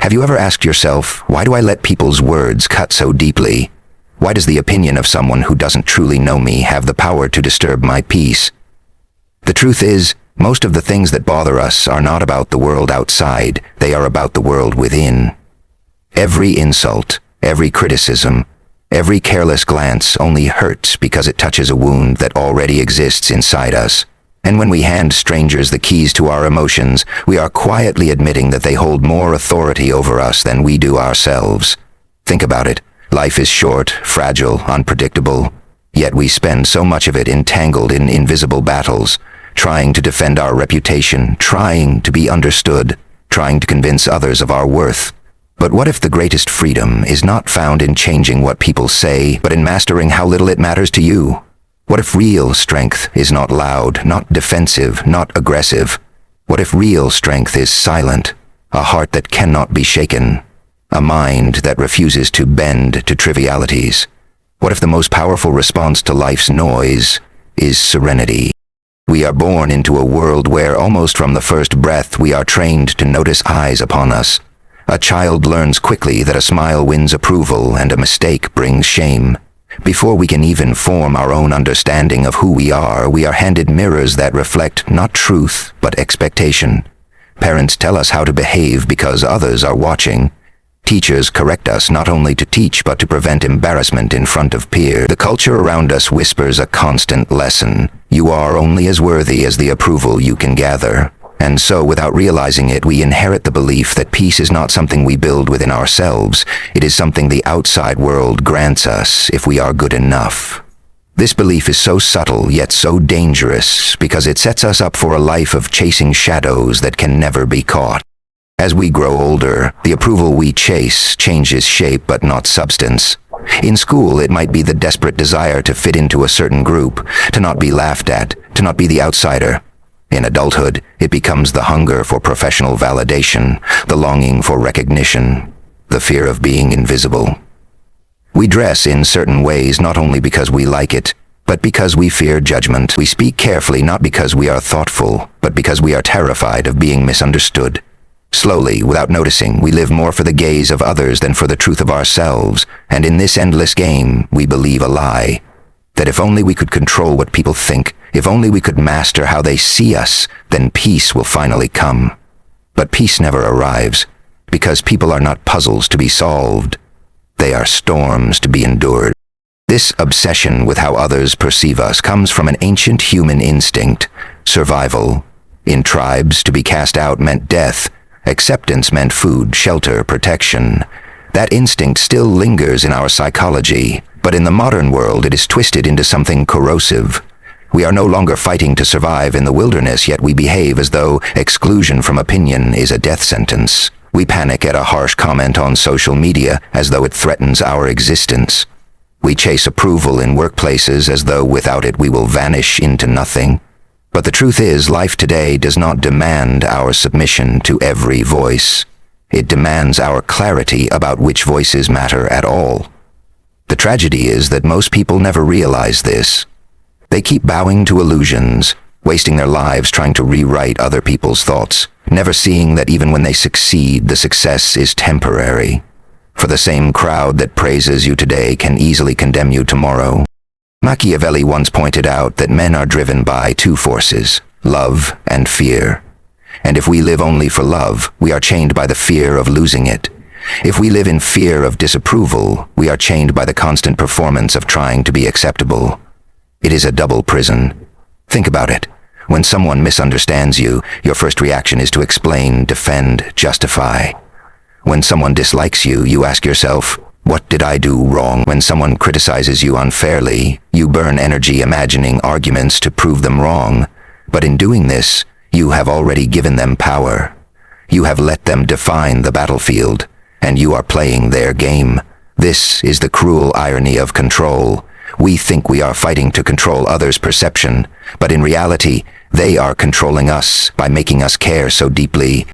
Have you ever asked yourself, why do I let people's words cut so deeply? Why does the opinion of someone who doesn't truly know me have the power to disturb my peace? The truth is, most of the things that bother us are not about the world outside, they are about the world within. Every insult, every criticism, every careless glance only hurts because it touches a wound that already exists inside us. And when we hand strangers the keys to our emotions, we are quietly admitting that they hold more authority over us than we do ourselves. Think about it. Life is short, fragile, unpredictable, yet we spend so much of it entangled in invisible battles, trying to defend our reputation, trying to be understood, trying to convince others of our worth. But what if the greatest freedom is not found in changing what people say, but in mastering how little it matters to you? What if real strength is not loud, not defensive, not aggressive? What if real strength is silent, a heart that cannot be shaken, a mind that refuses to bend to trivialities? What if the most powerful response to life's noise is serenity? We are born into a world where almost from the first breath we are trained to notice eyes upon us. A child learns quickly that a smile wins approval and a mistake brings shame. Before we can even form our own understanding of who we are handed mirrors that reflect not truth, but expectation. Parents tell us how to behave because others are watching. Teachers correct us not only to teach but to prevent embarrassment in front of peers. The culture around us whispers a constant lesson. You are only as worthy as the approval you can gather. And so, without realizing it, we inherit the belief that peace is not something we build within ourselves. It is something the outside world grants us if we are good enough. This belief is so subtle yet so dangerous because it sets us up for a life of chasing shadows that can never be caught. As we grow older, the approval we chase changes shape but not substance. In school, it might be the desperate desire to fit into a certain group, to not be laughed at, to not be the outsider. In adulthood, it becomes the hunger for professional validation, the longing for recognition, the fear of being invisible. We dress in certain ways not only because we like it, but because we fear judgment. We speak carefully not because we are thoughtful, but because we are terrified of being misunderstood. Slowly, without noticing, we live more for the gaze of others than for the truth of ourselves, and in this endless game, we believe a lie. That if only we could control what people think, if only we could master how they see us, then peace will finally come. But peace never arrives, because people are not puzzles to be solved. They are storms to be endured. This obsession with how others perceive us comes from an ancient human instinct, survival. In tribes, to be cast out meant death. Acceptance meant food, shelter, protection. That instinct still lingers in our psychology, but in the modern world it is twisted into something corrosive. We are no longer fighting to survive in the wilderness, yet we behave as though exclusion from opinion is a death sentence. We panic at a harsh comment on social media as though it threatens our existence. We chase approval in workplaces as though without it we will vanish into nothing. But the truth is, life today does not demand our submission to every voice. It demands our clarity about which voices matter at all. The tragedy is that most people never realize this. They keep bowing to illusions, wasting their lives trying to rewrite other people's thoughts, never seeing that even when they succeed, the success is temporary. For the same crowd that praises you today can easily condemn you tomorrow. Machiavelli once pointed out that men are driven by two forces, love and fear. And if we live only for love, we are chained by the fear of losing it. If we live in fear of disapproval, we are chained by the constant performance of trying to be acceptable. It is a double prison. Think about it. When someone misunderstands you, your first reaction is to explain, defend, justify. When someone dislikes you, you ask yourself, what did I do wrong? When someone criticizes you unfairly, you burn energy imagining arguments to prove them wrong. But in doing this, you have already given them power. You have let them define the battlefield, and you are playing their game. This is the cruel irony of control. We think we are fighting to control others' perception, but in reality, they are controlling us by making us care so deeply.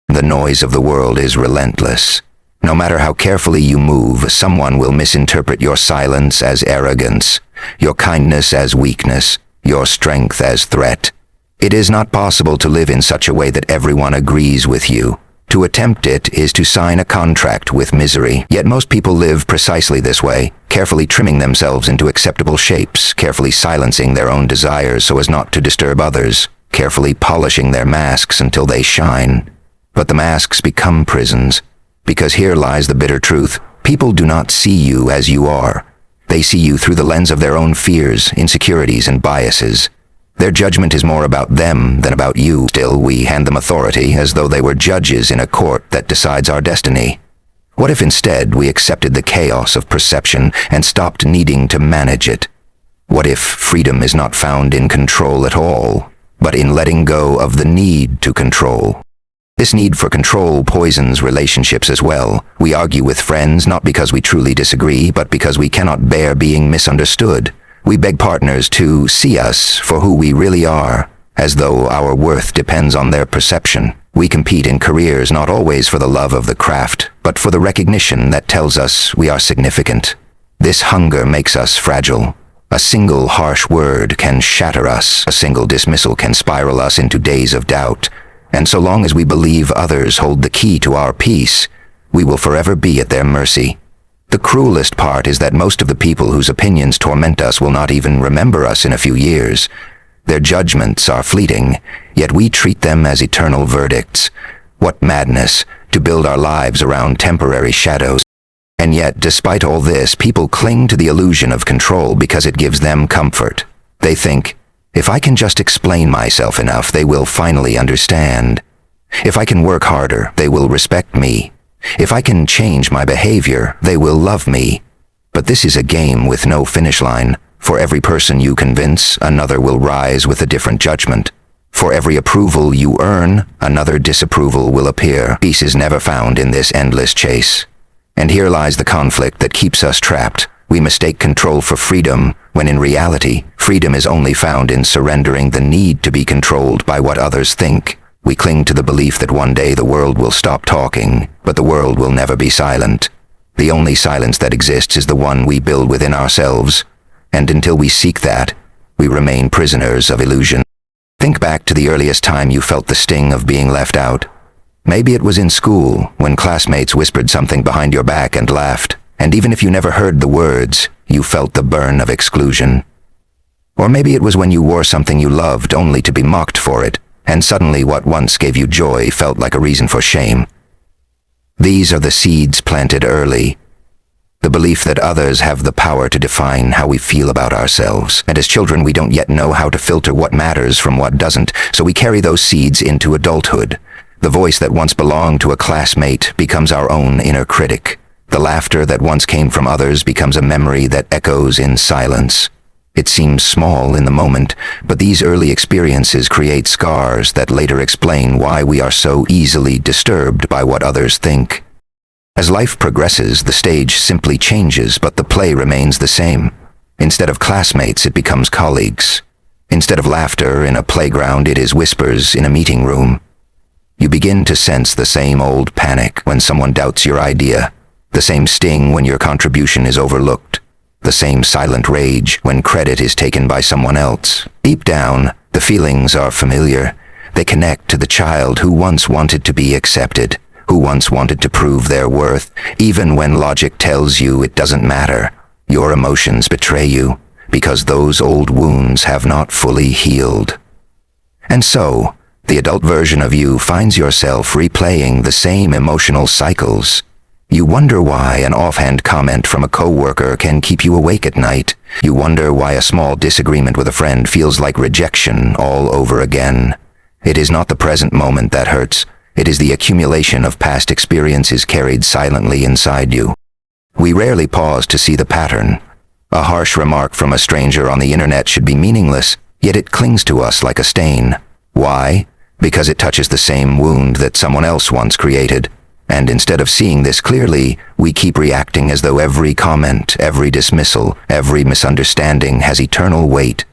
The noise of the world is relentless. No matter how carefully you move, someone will misinterpret your silence as arrogance, your kindness as weakness, your strength as threat. It is not possible to live in such a way that everyone agrees with you. To attempt it is to sign a contract with misery. Yet most people live precisely this way, carefully trimming themselves into acceptable shapes, carefully silencing their own desires so as not to disturb others, carefully polishing their masks until they shine. But the masks become prisons, because here lies the bitter truth. People do not see you as you are. They see you through the lens of their own fears, insecurities, and biases. Their judgment is more about them than about you. Still, we hand them authority as though they were judges in a court that decides our destiny. What if instead we accepted the chaos of perception and stopped needing to manage it? What if freedom is not found in control at all, but in letting go of the need to control? This need for control poisons relationships as well. We argue with friends not because we truly disagree, but because we cannot bear being misunderstood. We beg partners to see us for who we really are, as though our worth depends on their perception. We compete in careers not always for the love of the craft, but for the recognition that tells us we are significant. This hunger makes us fragile. A single harsh word can shatter us. A single dismissal can spiral us into days of doubt. And so long as we believe others hold the key to our peace, we will forever be at their mercy. The cruelest part is that most of the people whose opinions torment us will not even remember us in a few years. Their judgments are fleeting, yet we treat them as eternal verdicts. What madness, to build our lives around temporary shadows. And yet, despite all this, people cling to the illusion of control because it gives them comfort. They think, if I can just explain myself enough, they will finally understand. If I can work harder, they will respect me. If I can change my behavior, they will love me. But this is a game with no finish line. For every person you convince, another will rise with a different judgment. For every approval you earn, another disapproval will appear. Peace is never found in this endless chase. And here lies the conflict that keeps us trapped. We mistake control for freedom, when in reality, freedom is only found in surrendering the need to be controlled by what others think. We cling to the belief that one day the world will stop talking, but the world will never be silent. The only silence that exists is the one we build within ourselves, and until we seek that, we remain prisoners of illusion. Think back to the earliest time you felt the sting of being left out. Maybe it was in school, when classmates whispered something behind your back and laughed, and even if you never heard the words, you felt the burn of exclusion. Or maybe it was when you wore something you loved only to be mocked for it, and suddenly what once gave you joy felt like a reason for shame. These are the seeds planted early. The belief that others have the power to define how we feel about ourselves. And as children, we don't yet know how to filter what matters from what doesn't, so we carry those seeds into adulthood. The voice that once belonged to a classmate becomes our own inner critic. The laughter that once came from others becomes a memory that echoes in silence. It seems small in the moment, but these early experiences create scars that later explain why we are so easily disturbed by what others think. As life progresses, the stage simply changes, but the play remains the same. Instead of classmates, it becomes colleagues. Instead of laughter in a playground, it is whispers in a meeting room. You begin to sense the same old panic when someone doubts your idea, the same sting when your contribution is overlooked, the same silent rage when credit is taken by someone else. Deep down, the feelings are familiar. They connect to the child who once wanted to be accepted, who once wanted to prove their worth, even when logic tells you it doesn't matter. Your emotions betray you, because those old wounds have not fully healed. And so, the adult version of you finds yourself replaying the same emotional cycles. You wonder why an offhand comment from a coworker can keep you awake at night. You wonder why a small disagreement with a friend feels like rejection all over again. It is not the present moment that hurts. It is the accumulation of past experiences carried silently inside you. We rarely pause to see the pattern. A harsh remark from a stranger on the internet should be meaningless, yet it clings to us like a stain. Why? Because it touches the same wound that someone else once created. And instead of seeing this clearly, we keep reacting as though every comment, every dismissal, every misunderstanding has eternal weight.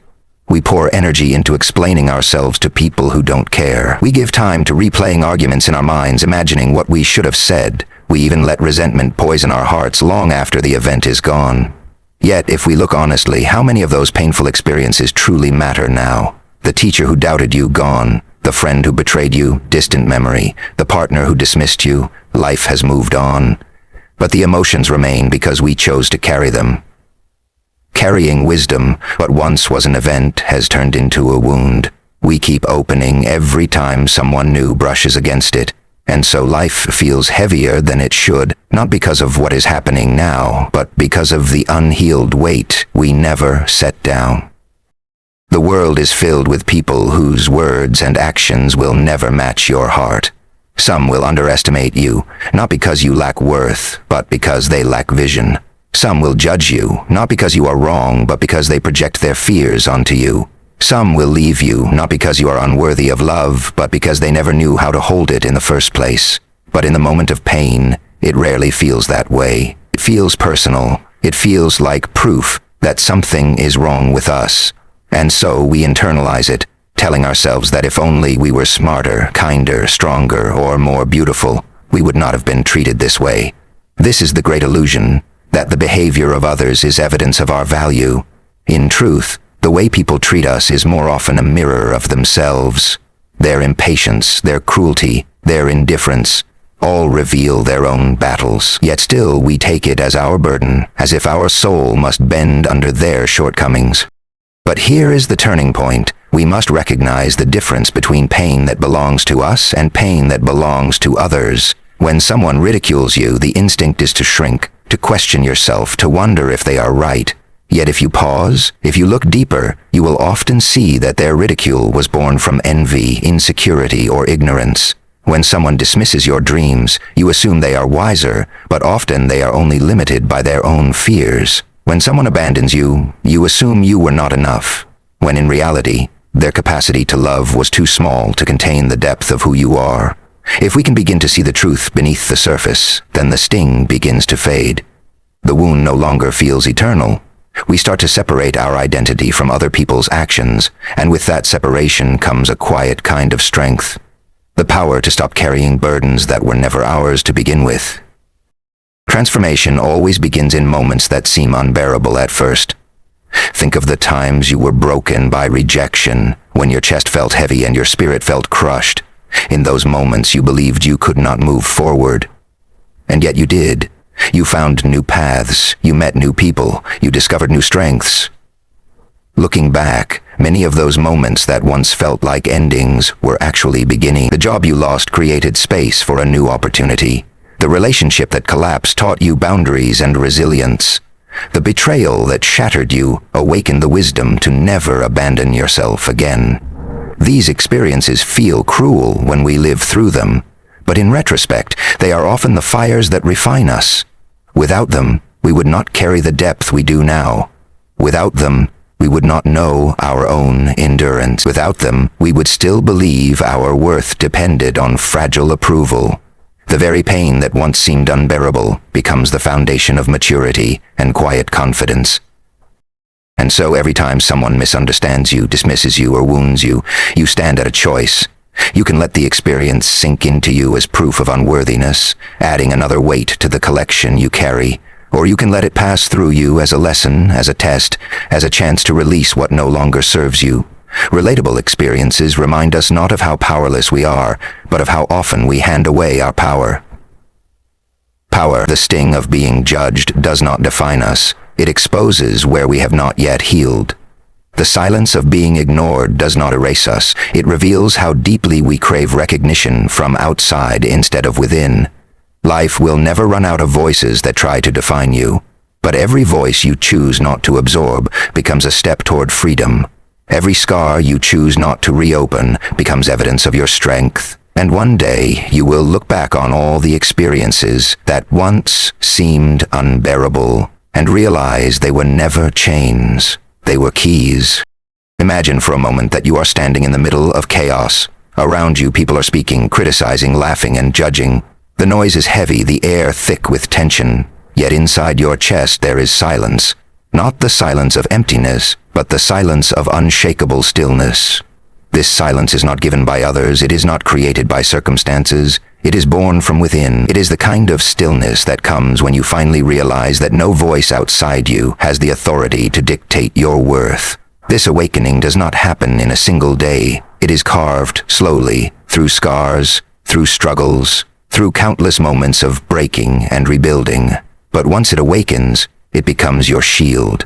We pour energy into explaining ourselves to people who don't care. We give time to replaying arguments in our minds, imagining what we should have said. We even let resentment poison our hearts long after the event is gone. Yet, if we look honestly, how many of those painful experiences truly matter now? The teacher who doubted you, gone. The friend who betrayed you, distant memory. The partner who dismissed you, life has moved on. But the emotions remain because we chose to carry them. Carrying wisdom, what once was an event, has turned into a wound. We keep opening every time someone new brushes against it. And so life feels heavier than it should, not because of what is happening now, but because of the unhealed weight we never set down. The world is filled with people whose words and actions will never match your heart. Some will underestimate you, not because you lack worth, but because they lack vision. Some will judge you, not because you are wrong, but because they project their fears onto you. Some will leave you, not because you are unworthy of love, but because they never knew how to hold it in the first place. But in the moment of pain, it rarely feels that way. It feels personal. It feels like proof that something is wrong with us. And so we internalize it, telling ourselves that if only we were smarter, kinder, stronger, or more beautiful, we would not have been treated this way. This is the great illusion, that the behavior of others is evidence of our value. In truth, the way people treat us is more often a mirror of themselves. Their impatience, their cruelty, their indifference, all reveal their own battles. Yet still we take it as our burden, as if our soul must bend under their shortcomings. But here is the turning point. We must recognize the difference between pain that belongs to us and pain that belongs to others. When someone ridicules you, the instinct is to shrink, to question yourself, to wonder if they are right. Yet if you pause, if you look deeper, you will often see that their ridicule was born from envy, insecurity, or ignorance. When someone dismisses your dreams, you assume they are wiser, but often they are only limited by their own fears. When someone abandons you, you assume you were not enough, when in reality, their capacity to love was too small to contain the depth of who you are. If we can begin to see the truth beneath the surface, then the sting begins to fade. The wound no longer feels eternal. We start to separate our identity from other people's actions, and with that separation comes a quiet kind of strength. The power to stop carrying burdens that were never ours to begin with. Transformation always begins in moments that seem unbearable at first. Think of the times you were broken by rejection, when your chest felt heavy and your spirit felt crushed. In those moments you believed you could not move forward. And yet you did. You found new paths, you met new people, you discovered new strengths. Looking back, many of those moments that once felt like endings were actually beginning. The job you lost created space for a new opportunity. The relationship that collapsed taught you boundaries and resilience. The betrayal that shattered you awakened the wisdom to never abandon yourself again. These experiences feel cruel when we live through them, but in retrospect, they are often the fires that refine us. Without them, we would not carry the depth we do now. Without them, we would not know our own endurance. Without them, we would still believe our worth depended on fragile approval. The very pain that once seemed unbearable becomes the foundation of maturity and quiet confidence. And so every time someone misunderstands you, dismisses you, or wounds you, you stand at a choice. You can let the experience sink into you as proof of unworthiness, adding another weight to the collection you carry, or you can let it pass through you as a lesson, as a test, as a chance to release what no longer serves you. Relatable experiences remind us not of how powerless we are, but of how often we hand away our power. Power, the sting of being judged, does not define us. It exposes where we have not yet healed. The silence of being ignored does not erase us. It reveals how deeply we crave recognition from outside instead of within. Life will never run out of voices that try to define you, but every voice you choose not to absorb becomes a step toward freedom. Every scar you choose not to reopen becomes evidence of your strength, and one day you will look back on all the experiences that once seemed unbearable and realize they were never chains, they were keys. Imagine for a moment that you are standing in the middle of chaos. Around you people are speaking, criticizing, laughing, and judging. The noise is heavy, the air thick with tension, yet inside your chest there is silence. Not the silence of emptiness, but the silence of unshakable stillness. This silence is not given by others, it is not created by circumstances, it is born from within. It is the kind of stillness that comes when you finally realize that no voice outside you has the authority to dictate your worth. This awakening does not happen in a single day. It is carved slowly, through scars, through struggles, through countless moments of breaking and rebuilding. But once it awakens, it becomes your shield.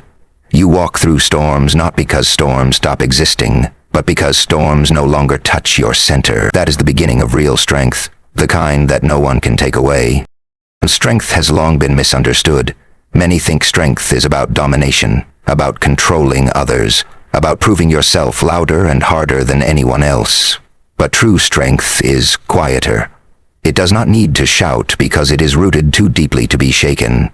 You walk through storms not because storms stop existing, but because storms no longer touch your center. That is the beginning of real strength, the kind that no one can take away. Strength has long been misunderstood. Many think strength is about domination, about controlling others, about proving yourself louder and harder than anyone else. But true strength is quieter. It does not need to shout because it is rooted too deeply to be shaken.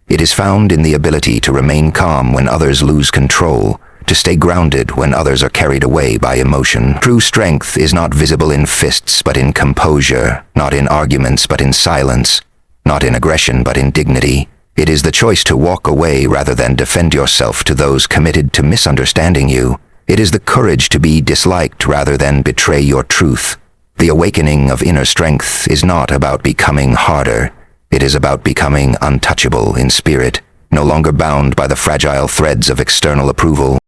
It is found in the ability to remain calm when others lose control, to stay grounded when others are carried away by emotion. True strength is not visible in fists but in composure, not in arguments but in silence, not in aggression but in dignity. It is the choice to walk away rather than defend yourself to those committed to misunderstanding you. It is the courage to be disliked rather than betray your truth. The awakening of inner strength is not about becoming harder. It is about becoming untouchable in spirit, no longer bound by the fragile threads of external approval.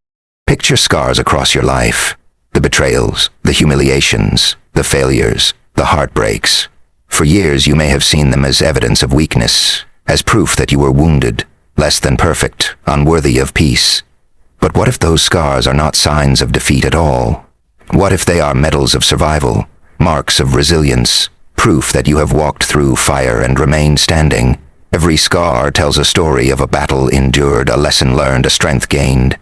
Picture scars across your life. The betrayals, the humiliations, the failures, the heartbreaks. For years you may have seen them as evidence of weakness, as proof that you were wounded, less than perfect, unworthy of peace. But what if those scars are not signs of defeat at all? What if they are medals of survival, marks of resilience, proof that you have walked through fire and remained standing? Every scar tells a story of a battle endured, a lesson learned, a strength gained.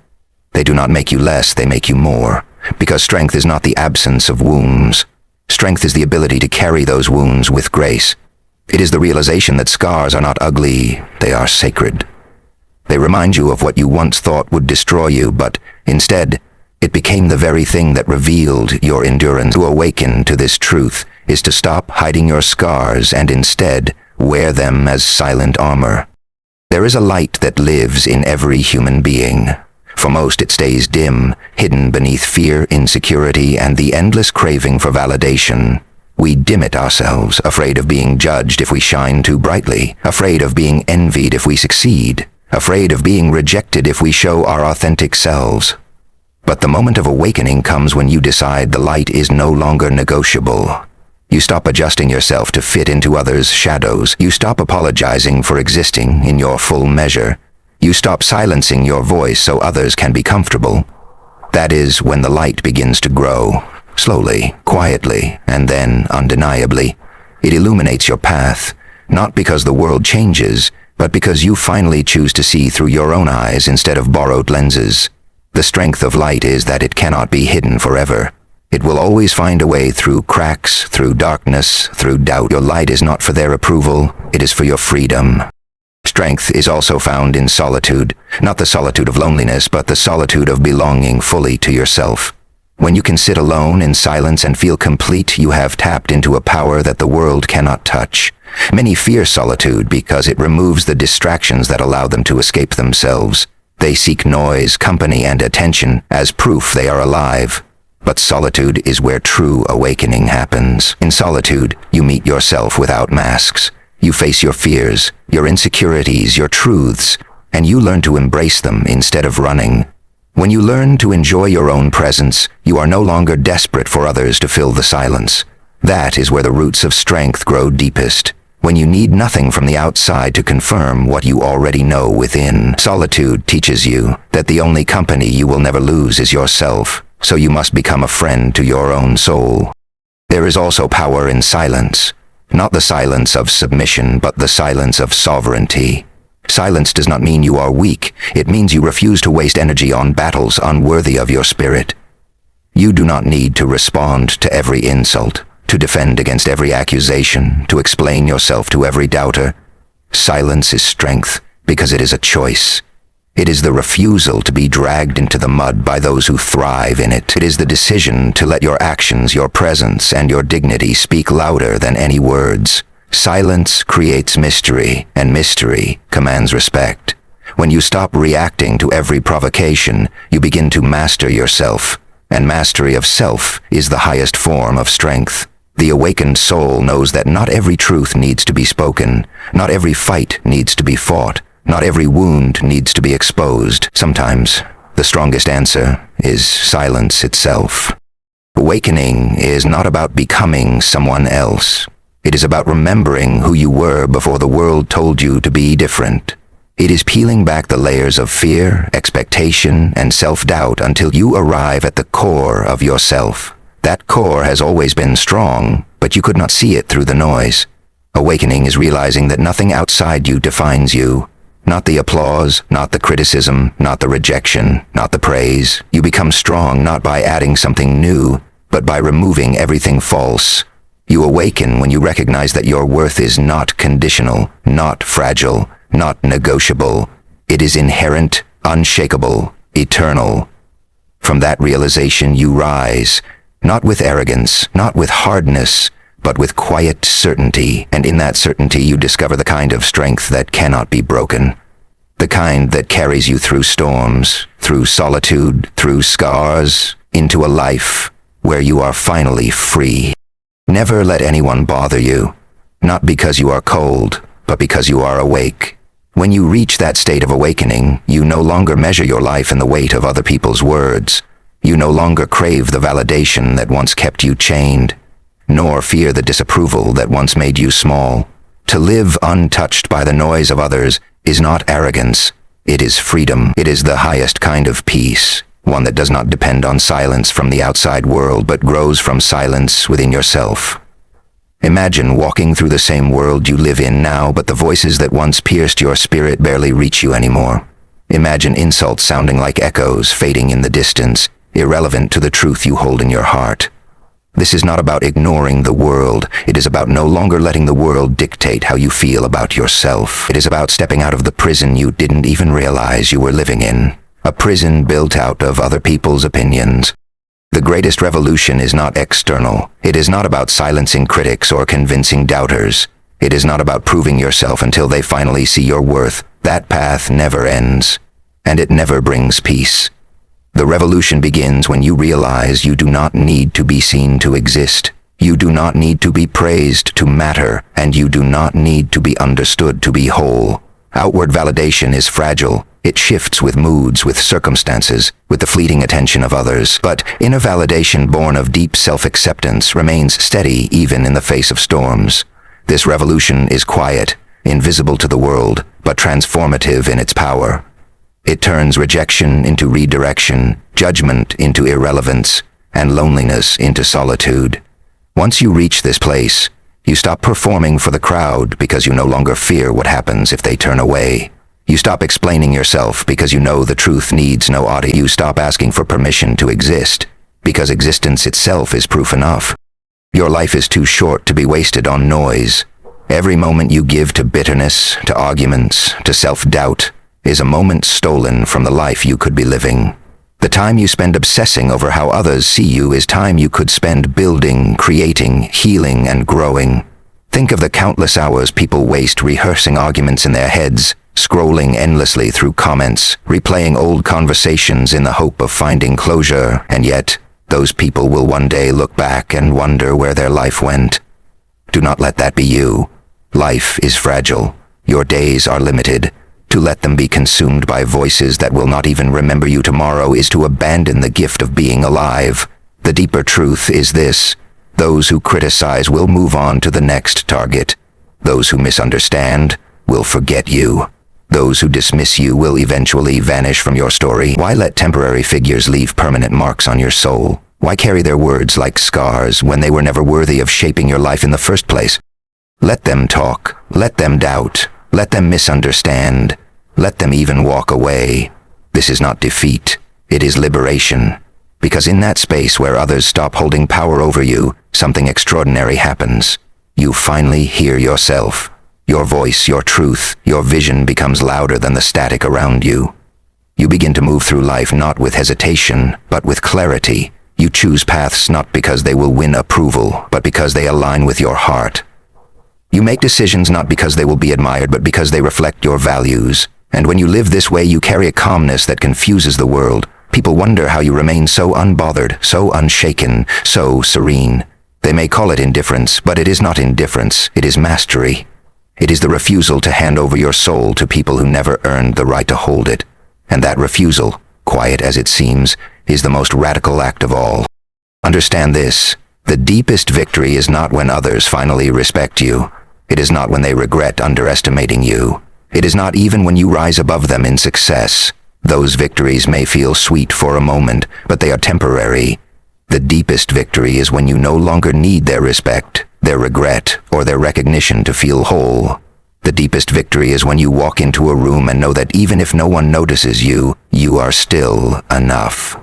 They do not make you less, they make you more, because strength is not the absence of wounds. Strength is the ability to carry those wounds with grace. It is the realization that scars are not ugly, they are sacred. They remind you of what you once thought would destroy you, but instead, it became the very thing that revealed your endurance. To awaken to this truth is to stop hiding your scars and instead wear them as silent armor. There is a light that lives in every human being. For most, it stays dim, hidden beneath fear, insecurity, and the endless craving for validation. We dim it ourselves, afraid of being judged if we shine too brightly, afraid of being envied if we succeed, afraid of being rejected if we show our authentic selves. But the moment of awakening comes when you decide the light is no longer negotiable. You stop adjusting yourself to fit into others' shadows. You stop apologizing for existing in your full measure. You stop silencing your voice so others can be comfortable. That is when the light begins to grow. Slowly, quietly, and then undeniably. It illuminates your path, not because the world changes, but because you finally choose to see through your own eyes instead of borrowed lenses. The strength of light is that it cannot be hidden forever. It will always find a way through cracks, through darkness, through doubt. Your light is not for their approval, it is for your freedom. Strength is also found in solitude, not the solitude of loneliness, but the solitude of belonging fully to yourself. When you can sit alone in silence and feel complete, you have tapped into a power that the world cannot touch. Many fear solitude because it removes the distractions that allow them to escape themselves. They seek noise, company, and attention as proof they are alive. But solitude is where true awakening happens. In solitude, you meet yourself without masks. You face your fears, your insecurities, your truths, and you learn to embrace them instead of running. When you learn to enjoy your own presence, you are no longer desperate for others to fill the silence. That is where the roots of strength grow deepest, when you need nothing from the outside to confirm what you already know within. Solitude teaches you that the only company you will never lose is yourself, so you must become a friend to your own soul. There is also power in silence, not the silence of submission, but the silence of sovereignty. Silence does not mean you are weak. It means you refuse to waste energy on battles unworthy of your spirit. You do not need to respond to every insult, to defend against every accusation, to explain yourself to every doubter. Silence is strength because it is a choice. It is the refusal to be dragged into the mud by those who thrive in it. It is the decision to let your actions, your presence, and your dignity speak louder than any words. Silence creates mystery, and mystery commands respect. When you stop reacting to every provocation, you begin to master yourself, and mastery of self is the highest form of strength. The awakened soul knows that not every truth needs to be spoken, not every fight needs to be fought, not every wound needs to be exposed. Sometimes, the strongest answer is silence itself. Awakening is not about becoming someone else. It is about remembering who you were before the world told you to be different. It is peeling back the layers of fear, expectation, and self-doubt until you arrive at the core of yourself. That core has always been strong, but you could not see it through the noise. Awakening is realizing that nothing outside you defines you. Not the applause, not the criticism, not the rejection, not the praise. You become strong not by adding something new, but by removing everything false. You awaken when you recognize that your worth is not conditional, not fragile, not negotiable. It is inherent, unshakable, eternal. From that realization you rise, not with arrogance, not with hardness, but with quiet certainty, and in that certainty you discover the kind of strength that cannot be broken. The kind that carries you through storms, through solitude, through scars, into a life where you are finally free. Never let anyone bother you, not because you are cold, but because you are awake. When you reach that state of awakening, you no longer measure your life in the weight of other people's words. You no longer crave the validation that once kept you chained, nor fear the disapproval that once made you small. To live untouched by the noise of others is not arrogance, it is freedom. It is the highest kind of peace, one that does not depend on silence from the outside world but grows from silence within yourself. Imagine walking through the same world you live in now, but the voices that once pierced your spirit barely reach you anymore. Imagine insults sounding like echoes fading in the distance, irrelevant to the truth you hold in your heart. This is not about ignoring the world. It is about no longer letting the world dictate how you feel about yourself. It is about stepping out of the prison you didn't even realize you were living in. A prison built out of other people's opinions. The greatest revolution is not external. It is not about silencing critics or convincing doubters. It is not about proving yourself until they finally see your worth. That path never ends, and it never brings peace. The revolution begins when you realize you do not need to be seen to exist. You do not need to be praised to matter, and you do not need to be understood to be whole. Outward validation is fragile. It shifts with moods, with circumstances, with the fleeting attention of others. But inner validation born of deep self-acceptance remains steady even in the face of storms. This revolution is quiet, invisible to the world, but transformative in its power. It turns rejection into redirection, judgment into irrelevance, and loneliness into solitude. Once you reach this place, you stop performing for the crowd because you no longer fear what happens if they turn away. You stop explaining yourself because you know the truth needs no audience. You stop asking for permission to exist because existence itself is proof enough. Your life is too short to be wasted on noise. Every moment you give to bitterness, to arguments, to self-doubt, is a moment stolen from the life you could be living. The time you spend obsessing over how others see you is time you could spend building, creating, healing, and growing. Think of the countless hours people waste rehearsing arguments in their heads, scrolling endlessly through comments, replaying old conversations in the hope of finding closure, and yet, those people will one day look back and wonder where their life went. Do not let that be you. Life is fragile. Your days are limited. To let them be consumed by voices that will not even remember you tomorrow is to abandon the gift of being alive. The deeper truth is this: those who criticize will move on to the next target. Those who misunderstand will forget you. Those who dismiss you will eventually vanish from your story. Why let temporary figures leave permanent marks on your soul? Why carry their words like scars when they were never worthy of shaping your life in the first place? Let them talk. Let them doubt. Let them misunderstand. Let them even walk away. This is not defeat. It is liberation. Because in that space where others stop holding power over you, something extraordinary happens. You finally hear yourself. Your voice, your truth, your vision becomes louder than the static around you. You begin to move through life not with hesitation, but with clarity. You choose paths not because they will win approval, but because they align with your heart. You make decisions not because they will be admired, but because they reflect your values. And when you live this way, you carry a calmness that confuses the world. People wonder how you remain so unbothered, so unshaken, so serene. They may call it indifference, but it is not indifference. It is mastery. It is the refusal to hand over your soul to people who never earned the right to hold it. And that refusal, quiet as it seems, is the most radical act of all. Understand this. The deepest victory is not when others finally respect you. It is not when they regret underestimating you. It is not even when you rise above them in success. Those victories may feel sweet for a moment, but they are temporary. The deepest victory is when you no longer need their respect, their regret, or their recognition to feel whole. The deepest victory is when you walk into a room and know that even if no one notices you, you are still enough.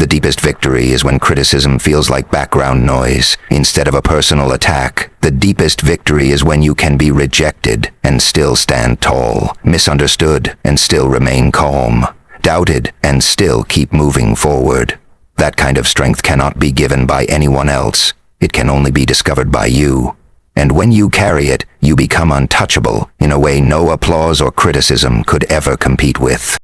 The deepest victory is when criticism feels like background noise instead of a personal attack. The deepest victory is when you can be rejected and still stand tall, misunderstood and still remain calm, doubted and still keep moving forward. That kind of strength cannot be given by anyone else. It can only be discovered by you. And when you carry it, you become untouchable in a way no applause or criticism could ever compete with.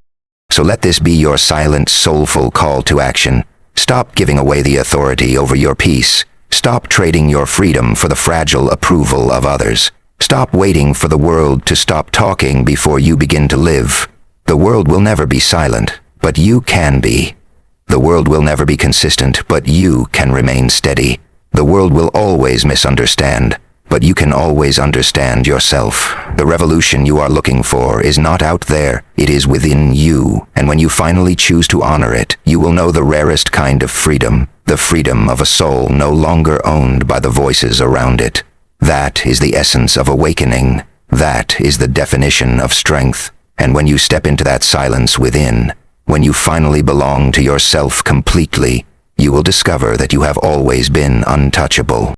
So let this be your silent, soulful call to action. Stop giving away the authority over your peace. Stop trading your freedom for the fragile approval of others. Stop waiting for the world to stop talking before you begin to live. The world will never be silent, but you can be. The world will never be consistent, but you can remain steady. The world will always misunderstand, but you can always understand yourself. The revolution you are looking for is not out there, it is within you. And when you finally choose to honor it, you will know the rarest kind of freedom, the freedom of a soul no longer owned by the voices around it. That is the essence of awakening. That is the definition of strength. And when you step into that silence within, when you finally belong to yourself completely, you will discover that you have always been untouchable.